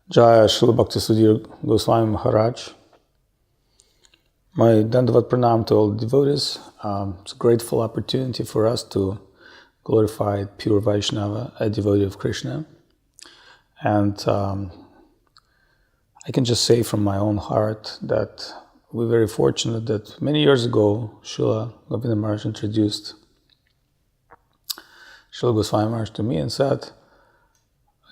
Jaya Srila Bhakti Sudhir Goswami Maharaj. My Dandavat Pranam to all devotees. It's a grateful opportunity for us to glorify pure Vaishnava, a devotee of Krishna. And I can just say from my own heart that we're very fortunate that many years ago, Srila Govinda Maharaj introduced Srila Goswami Maharaj to me and said,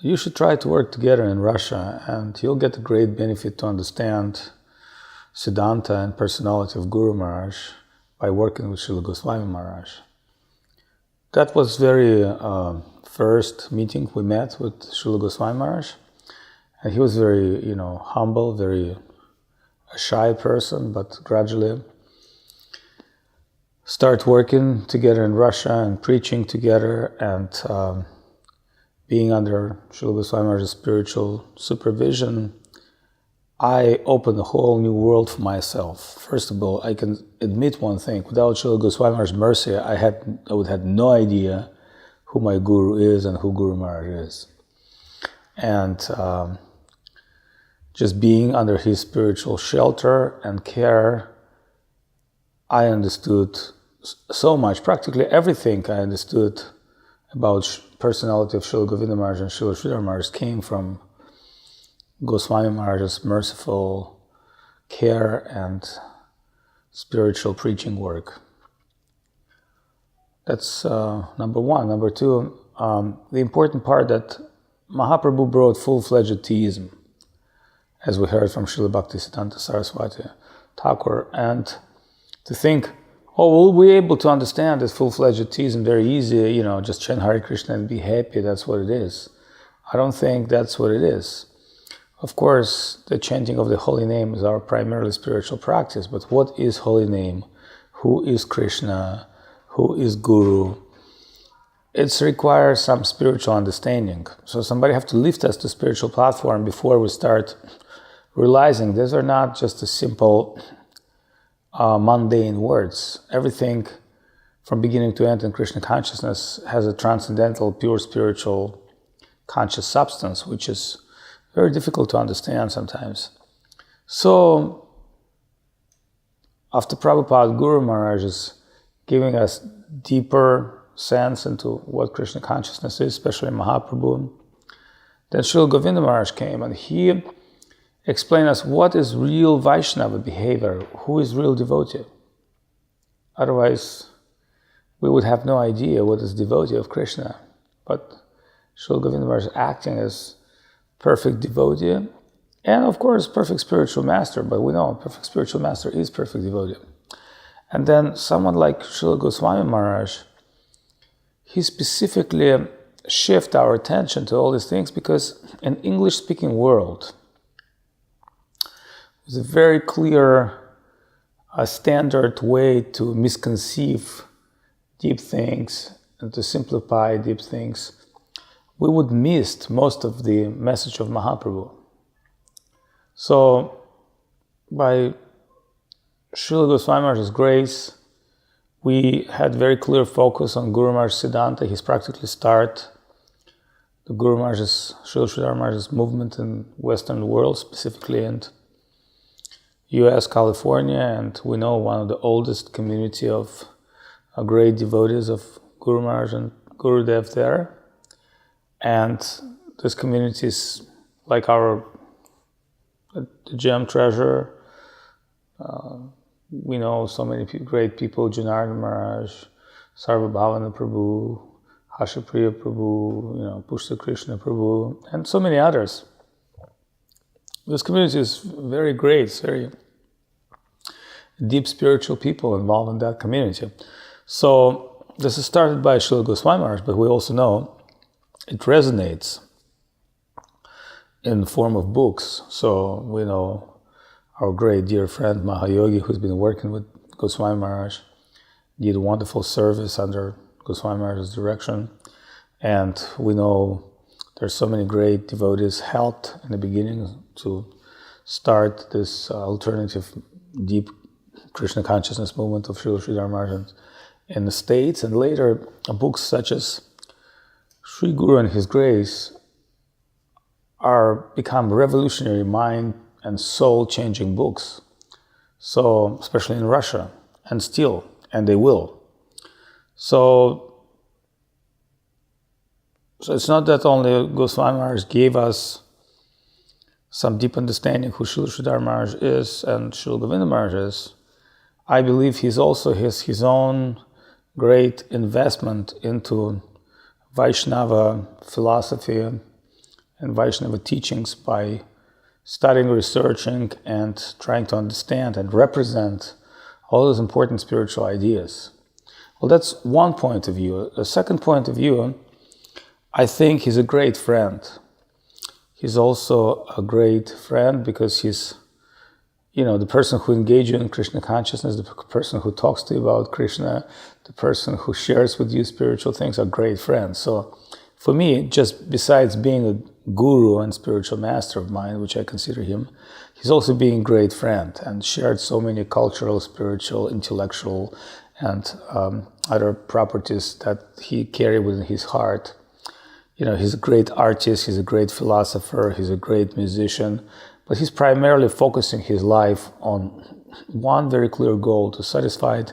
you should try to work together in Russia and you'll get a great benefit to understand Siddhanta and personality of Guru Maharaj by working with Srila Goswami Maharaj. That was very first meeting we met with Srila Goswami Maharaj, and he was very, humble, very a shy person, but gradually start working together in Russia and preaching together and being under Srila Goswami Maharaj's spiritual supervision. I opened a whole new world for myself. First of all, I can admit one thing. Without Srila Goswami Maharaj's mercy, I would have no idea who my Guru is and who Guru Maharaj is. And just being under his spiritual shelter and care, I understood so much. Practically everything I understood about personality of Srila Govinda Maharaj and Srila Sridhar Maharaj came from Goswami Maharaj's merciful care and spiritual preaching work. That's number one. Number two, the important part that Mahaprabhu brought full-fledged theism, as we heard from Srila Bhaktisiddhanta Saraswati Thakur, and to think, we'll be able to understand this full-fledged theism very easy, just chant Hare Krishna and be happy, that's what it is. I don't think that's what it is. Of course, the chanting of the holy name is our primarily spiritual practice, but what is holy name? Who is Krishna? Who is Guru? It requires some spiritual understanding. So somebody have to lift us to spiritual platform before we start realizing these are not just a simple mundane words. Everything from beginning to end in Krishna consciousness has a transcendental, pure spiritual conscious substance, which is very difficult to understand sometimes. So, after Prabhupada, Guru Maharaj is giving us deeper sense into what Krishna consciousness is, especially Mahaprabhu. Then Srila Govinda Maharaj came and he explained us what is real Vaishnava behavior, who is real devotee. Otherwise, we would have no idea what is devotee of Krishna. But Srila Govinda Maharaj is acting as perfect devotee, and of course, perfect spiritual master, but we know perfect spiritual master is perfect devotee. And then someone like Srila Goswami Maharaj, he specifically shift our attention to all these things because in English-speaking world, there's a very clear, standard way to misconceive deep things and to simplify deep things. We would miss most of the message of Mahaprabhu. So, by Srila Goswami Maharaj's grace, we had very clear focus on Guru Maharaj Siddhanta. He's practically start the Guru Maharaj's, Srila Sridhar Maharaj's movement in Western world, specifically in US, California, and we know one of the oldest community of great devotees of Guru Maharaj and Gurudev there. And this community is like our gem treasure. We know so many great people, Janardhan Maharaj, Sarvabhavana Prabhu, Hashapriya Prabhu, Pushta Krishna Prabhu, and so many others. This community is very great, it's very deep spiritual people involved in that community. So this is started by Srila Goswami Maharaj, but we also know it resonates in the form of books. So we know our great dear friend Mahayogi, who's been working with Goswami Maharaj, did a wonderful service under Goswami Maharaj's direction. And we know there's so many great devotees helped in the beginning to start this alternative deep Krishna consciousness movement of Srila Sridhar Maharaj in the States. And later books such as Sri Guru and His Grace become revolutionary mind and soul-changing books. So, especially in Russia, and they will. So it's not that only Goswami Maharaj gave us some deep understanding who Srila Sridhar Maharaj is and Srila Govinda Maharaj is. I believe he's also his own great investment into Vaishnava philosophy and Vaishnava teachings by studying, researching, and trying to understand and represent all those important spiritual ideas. Well, that's one point of view. A second point of view, I think he's a great friend. He's also a great friend because he's, the person who engages you in Krishna consciousness, the person who talks to you about Krishna, the person who shares with you spiritual things are great friends. So for me, just besides being a guru and spiritual master of mine, which I consider him, he's also being a great friend and shared so many cultural, spiritual, intellectual, and other properties that he carried within his heart. He's a great artist, he's a great philosopher, he's a great musician, but he's primarily focusing his life on one very clear goal, to satisfy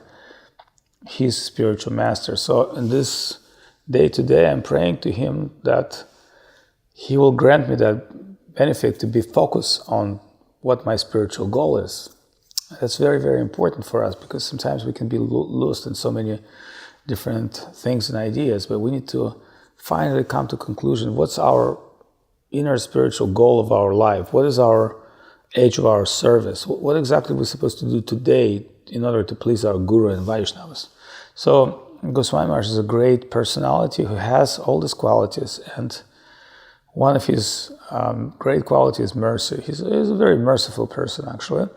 his spiritual master. So in this day to day, I'm praying to him that he will grant me that benefit to be focused on what my spiritual goal is. That's very, very important for us, because sometimes we can be lost in so many different things and ideas, but we need to finally come to conclusion, what's our inner spiritual goal of our life? What is our age of our service? What exactly are we supposed to do today in order to please our Guru and Vaishnavas? So Goswami Maharaj is a great personality who has all these qualities, and one of his great qualities is mercy. He's a very merciful person, actually.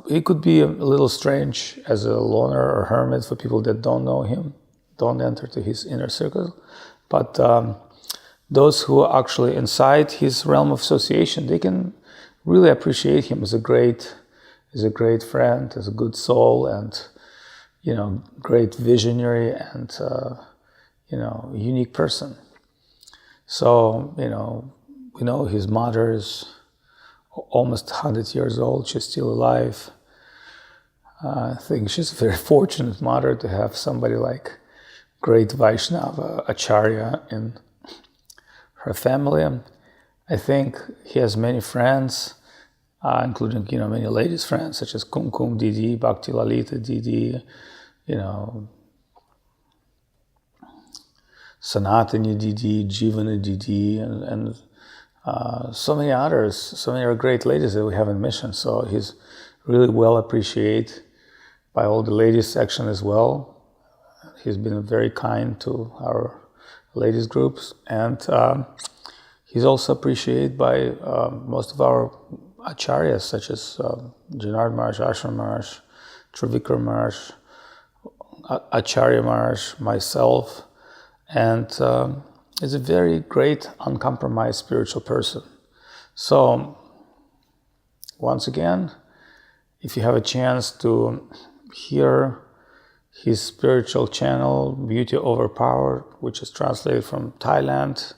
He could be a little strange as a loner or hermit for people that don't know him, don't enter to his inner circle. But those who are actually inside his realm of association, they can really appreciate him as a great friend, as a good soul, and great visionary and unique person. So we know his mother is almost 100 years old. She's still alive. I think she's a very fortunate mother to have somebody like great Vaishnava Acharya in her family. I think he has many friends, including many ladies' friends such as Kumkum Didi, Bhakti Lalita Didi, Sanatani Didi, Jivana Didi, and so many others, so many other great ladies that we have in mission. So he's really well appreciated by all the ladies section as well. He's been very kind to our ladies groups, and he's also appreciated by most of our acharyas, such as Janard Maharaj, Ashram Maharaj, Trivikram Maharaj, Acharya Maharaj, myself, and is a very great, uncompromised spiritual person. So, once again, if you have a chance to hear his spiritual channel, Beauty Overpowered, which is translated from Thailand,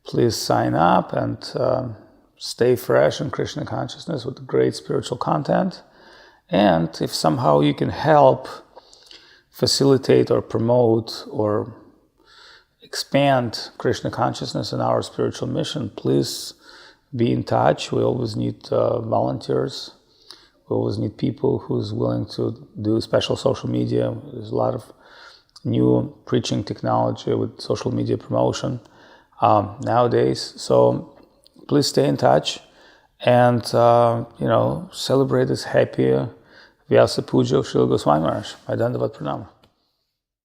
please sign up and stay fresh in Krishna consciousness with great spiritual content. And if somehow you can help facilitate or promote or expand Krishna consciousness in our spiritual mission, please be in touch. We always need volunteers. We always need people who's willing to do special social media. There's a lot of new preaching technology with social media promotion nowadays. So please stay in touch and celebrate this happy Vyasa Puja of Srila Goswami Maharaj. Dandavat Pranam.